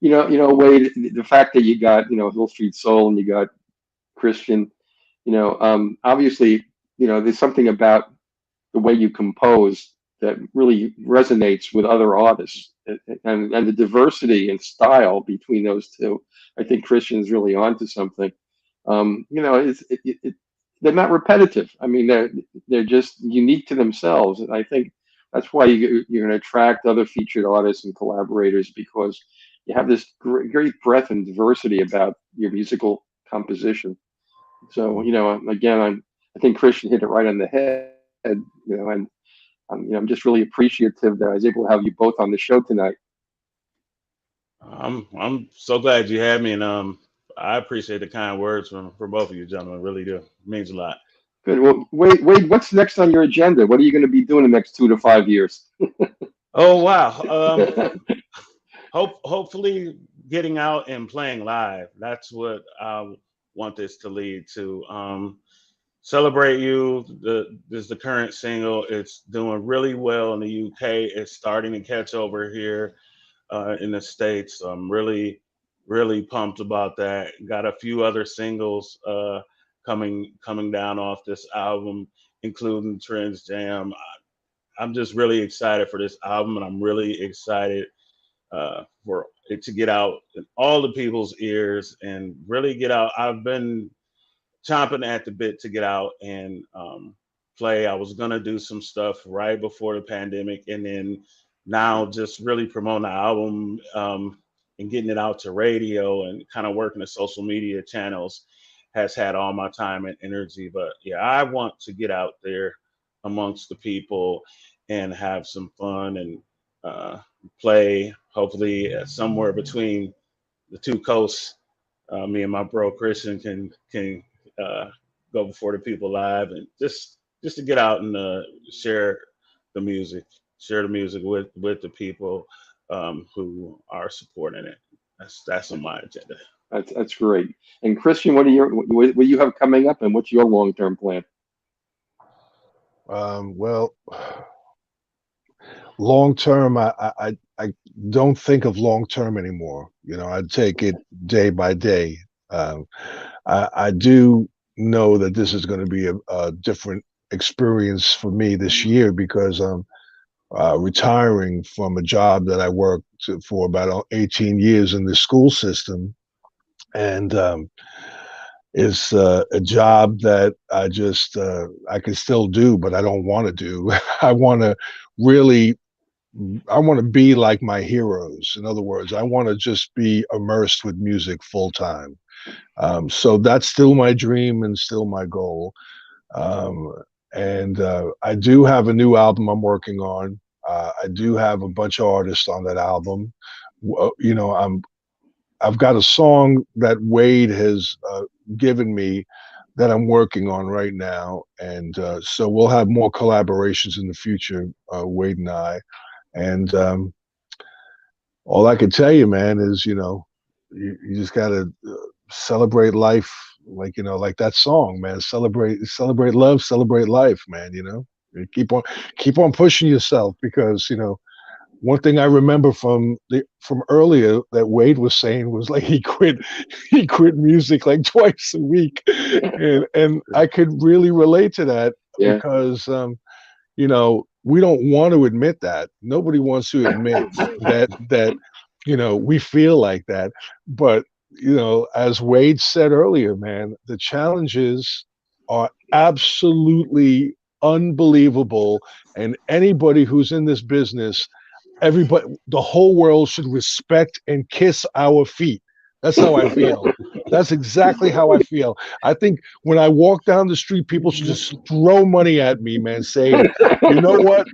Wade, the fact that you got, Hil St Soul and you got Christian, obviously, there's something about the way you compose that really resonates with other artists, and the diversity and style between those two. I think Christian's really onto something. They're not repetitive. I mean, they're just unique to themselves, and I think that's why you're going to attract other featured artists and collaborators, because you have this great breadth and diversity about your musical composition. So, again, I think Christian hit it right on the head, and I'm just really appreciative that I was able to have you both on the show tonight. I'm so glad you had me, and I appreciate the kind words from both of you gentlemen. Really do. It means a lot. Good. Well, Wade, what's next on your agenda? What are you going to be doing the next 2 to 5 years? Oh wow. Hopefully getting out and playing live. That's what I want this to lead to. Celebrate You. This is the current single. It's doing really well in the UK. It's starting to catch over here in the States. So I'm really, really pumped about that. Got a few other singles coming down off this album, including Trends Jam. I'm just really excited for this album, and I'm really excited for it to get out in all the people's ears and really get out. I've been chomping at the bit to get out and play. I was gonna do some stuff right before the pandemic, and then now just really promoting the album and getting it out to radio and kind of working the social media channels has had all my time and energy. But yeah, I want to get out there amongst the people and have some fun and play, hopefully somewhere between the two coasts. Me and my bro Christian can go before the people live, and just to get out and share the music with the people who are supporting it. That's on my agenda. That's great. And Christian, what do you have coming up, and what's your long-term plan? Well, long term, I don't think of long term anymore. I take it day by day. I do know that this is going to be a different experience for me this year because I'm retiring from a job that I worked for about 18 years in the school system. And it's a job that I can still do, but I don't want to do. I want to be like my heroes. In other words, I want to just be immersed with music full time. So that's still my dream and still my goal. And I do have a new album I'm working on. I do have a bunch of artists on that album. I've got a song that Wade has given me that I'm working on right now. And so we'll have more collaborations in the future, Wade and I. And all I can tell you, man, is, you just got to celebrate life. Like that song, man, celebrate love, celebrate life, man, keep on pushing yourself because, one thing I remember from earlier that Wade was saying was like he quit music like twice a week, and I could really relate to that because we don't want to admit that. Nobody wants to admit that we feel like that, but as Wade said earlier, man, the challenges are absolutely unbelievable, and anybody who's in this business, everybody, the whole world should respect and kiss our feet. That's how I feel. That's exactly how I feel. I think when I walk down the street, people should just throw money at me, man, saying, you know what?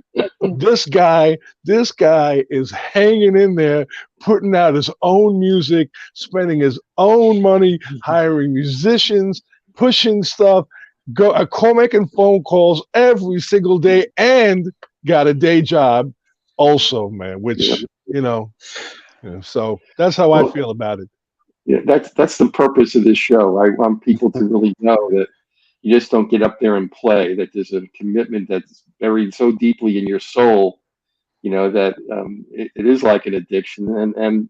This guy is hanging in there, putting out his own music, spending his own money, hiring musicians, pushing stuff, making phone calls every single day, and got a day job also, man, which, so that's how I feel about it. Yeah, that's the purpose of this show. I want people to really know that you just don't get up there and play, that there's a commitment that's buried so deeply in your soul, that it is like an addiction, and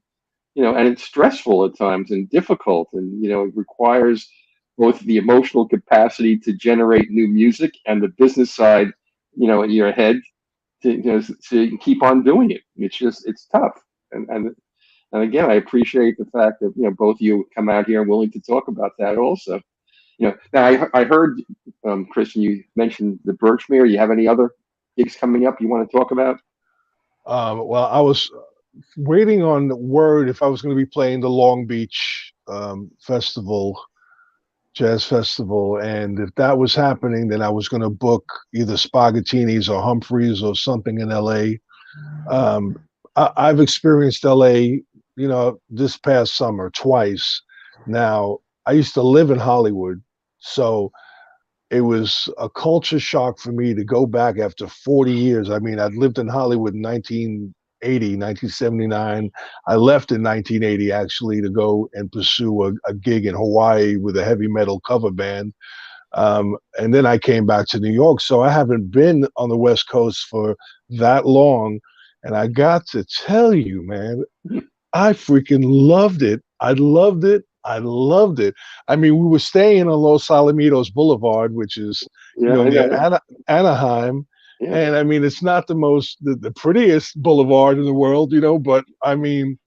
it's stressful at times and difficult, and it requires both the emotional capacity to generate new music and the business side, in your head to keep on doing it. It's tough, and again, I appreciate the fact that both of you come out here and willing to talk about that also. Now I heard, Christian, you mentioned the Birchmere. You have any other gigs coming up you want to talk about? Well, I was waiting on word if I was going to be playing the Long Beach Festival Jazz Festival, and if that was happening, then I was going to book either Spaghettini's or Humphreys or something in LA. I've experienced LA, this past summer twice. Now, I used to live in Hollywood, so it was a culture shock for me to go back after 40 years. I mean, I'd lived in Hollywood in 1979. I left in 1980 actually to go and pursue a gig in Hawaii with a heavy metal cover band. And then I came back to New York. So I haven't been on the West Coast for that long. And I got to tell you, man, I freaking loved it. I loved it. I loved it. I mean, we were staying on Los Alamitos Boulevard, which is near Anaheim. Yeah. And I mean, it's not the prettiest boulevard in the world, but I mean,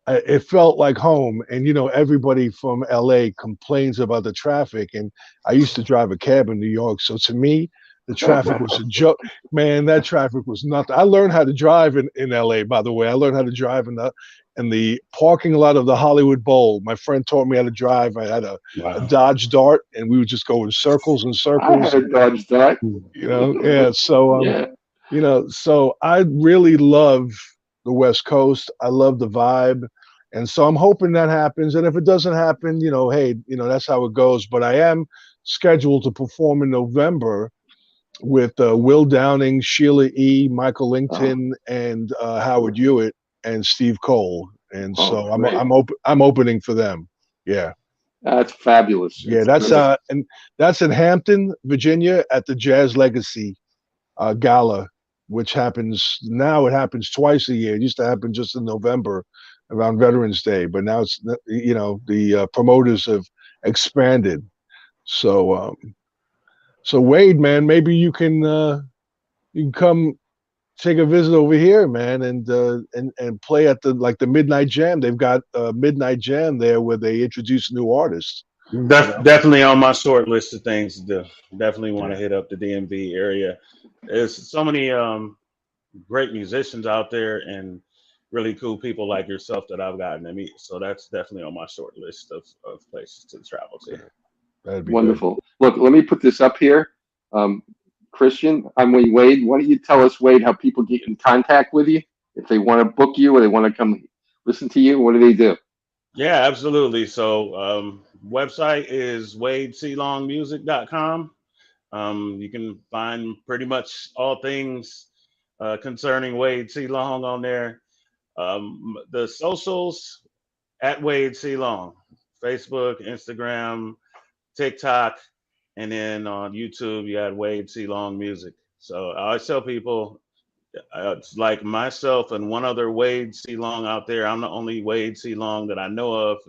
it felt like home. And, everybody from LA complains about the traffic. And I used to drive a cab in New York. So to me, the traffic was a joke. Man, that traffic was nothing. I learned how to drive in LA, by the way. I learned how to drive in the parking lot of the Hollywood Bowl. My friend taught me how to drive. I had a Dodge Dart, and we would just go in circles and circles. I had a Dodge Dart. Yeah. So, so I really love the West Coast. I love the vibe. And so I'm hoping that happens. And if it doesn't happen, hey, that's how it goes. But I am scheduled to perform in November with Will Downing, Sheila E., Michael Lington, and Howard Hewitt and Steve Cole. And so I'm opening for them. Yeah. That's fabulous. Yeah, and that's in Hampton, Virginia at the Jazz Legacy Gala, which happens now. It happens twice a year. It used to happen just in November around Veterans Day, but now it's the promoters have expanded. So so Wade, man, maybe you can come take a visit over here, man, and play at the Midnight Jam. They've got a Midnight Jam there where they introduce new artists. Definitely on my short list of things to do. Definitely want to hit up the DMV area. There's so many great musicians out there and really cool people like yourself that I've gotten to meet. So that's definitely on my short list of places to travel to. That'd be wonderful. Good. Look, let me put this up here. Christian, I'm Wade. Why don't you tell us, Wade, how people get in contact with you? If they want to book you or they want to come listen to you, what do they do? Yeah, absolutely. So website is wadeclongmusic.com. You can find pretty much all things concerning Wade C. Long on there. The socials at Wade C. Long, Facebook, Instagram, TikTok, and then on YouTube, you got Wade C. Long Music. So I always tell people, it's like myself and one other Wade C. Long out there. I'm the only Wade C. Long that I know of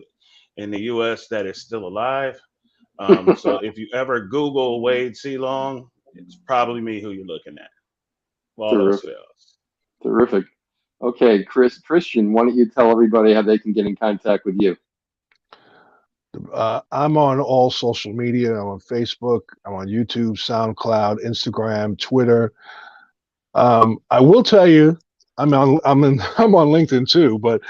in the U.S. that is still alive. So if you ever Google Wade C. Long, it's probably me who you're looking at. Terrific. Okay, Christian, why don't you tell everybody how they can get in contact with you? I'm on all social media. I'm on Facebook. I'm on YouTube, SoundCloud, Instagram, Twitter. I will tell you, I'm on LinkedIn too. But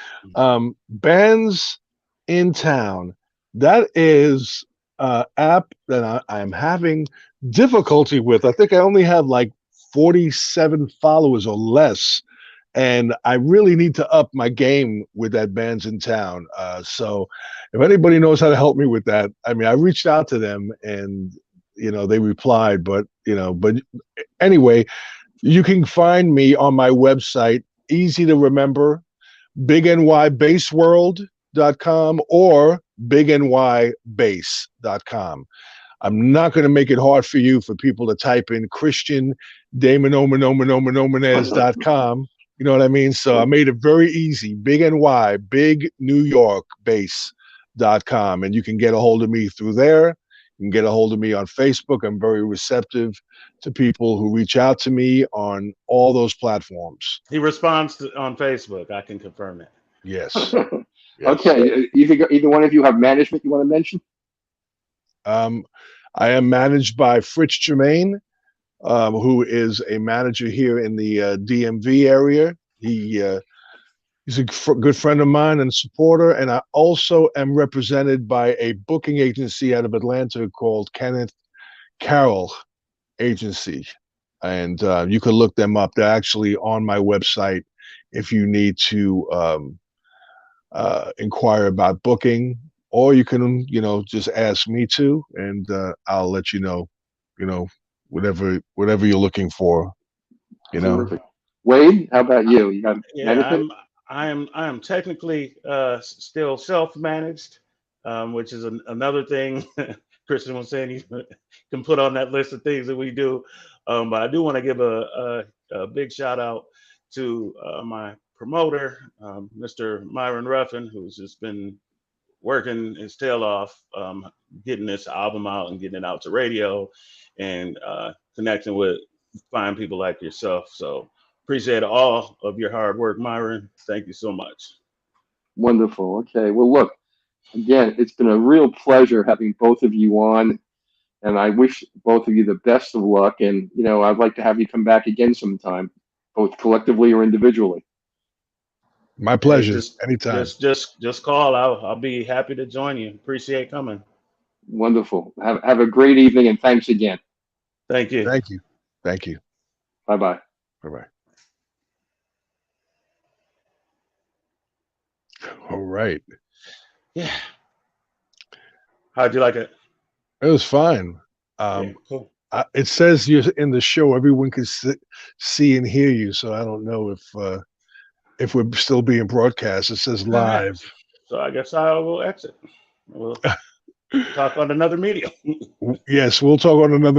Bands in Town, that is an app that I'm having difficulty with. I think I only have like 47 followers or less. And I really need to up my game with that Bands in Town. So if anybody knows how to help me with that, I mean, I reached out to them and, they replied, but anyway, you can find me on my website, easy to remember, bignybassworld.com or bignybass.com. I'm not going to make it hard for you for people to type in Christian de Mesones.com. You know what I mean? So I made it very easy. Big New York bass.com. And you can get a hold of me through there. You can get a hold of me on Facebook. I'm very receptive to people who reach out to me on all those platforms. He responds on Facebook. I can confirm that. Yes. Okay. Either one of you have management you want to mention? I am managed by Fritz Germain, who is a manager here in the DMV area. He's a good friend of mine and supporter, and I also am represented by a booking agency out of Atlanta called Kenneth Carroll Agency, and you can look them up. They're actually on my website if you need to inquire about booking, or you can, just ask me to, and I'll let you know, whatever you're looking for, Terrific. Wade, how about you? You got anything? I am technically still self-managed, which is another thing Christian was saying you can put on that list of things that we do. But I do want to give a big shout out to my promoter, Mr. Myron Ruffin, who's just been working his tail off, getting this album out and getting it out to radio, and connecting with fine people like yourself. So appreciate all of your hard work, Myron. Thank you so much. Wonderful. Okay. Well, look, again, it's been a real pleasure having both of you on, and I wish both of you the best of luck. And, I'd like to have you come back again sometime, both collectively or individually. My pleasure. Anytime. Just call. I'll be happy to join you. Appreciate coming. Wonderful. Have a great evening, and thanks again. Thank you. Thank you. Thank you. Bye-bye. Bye-bye. All right. Yeah. How'd you like it? It was fine. Yeah, cool. It says you're in the show. Everyone can see and hear you. So I don't know if we're still being broadcast. It says live. So I guess I will exit. We'll talk on another medium. Yes, we'll talk on another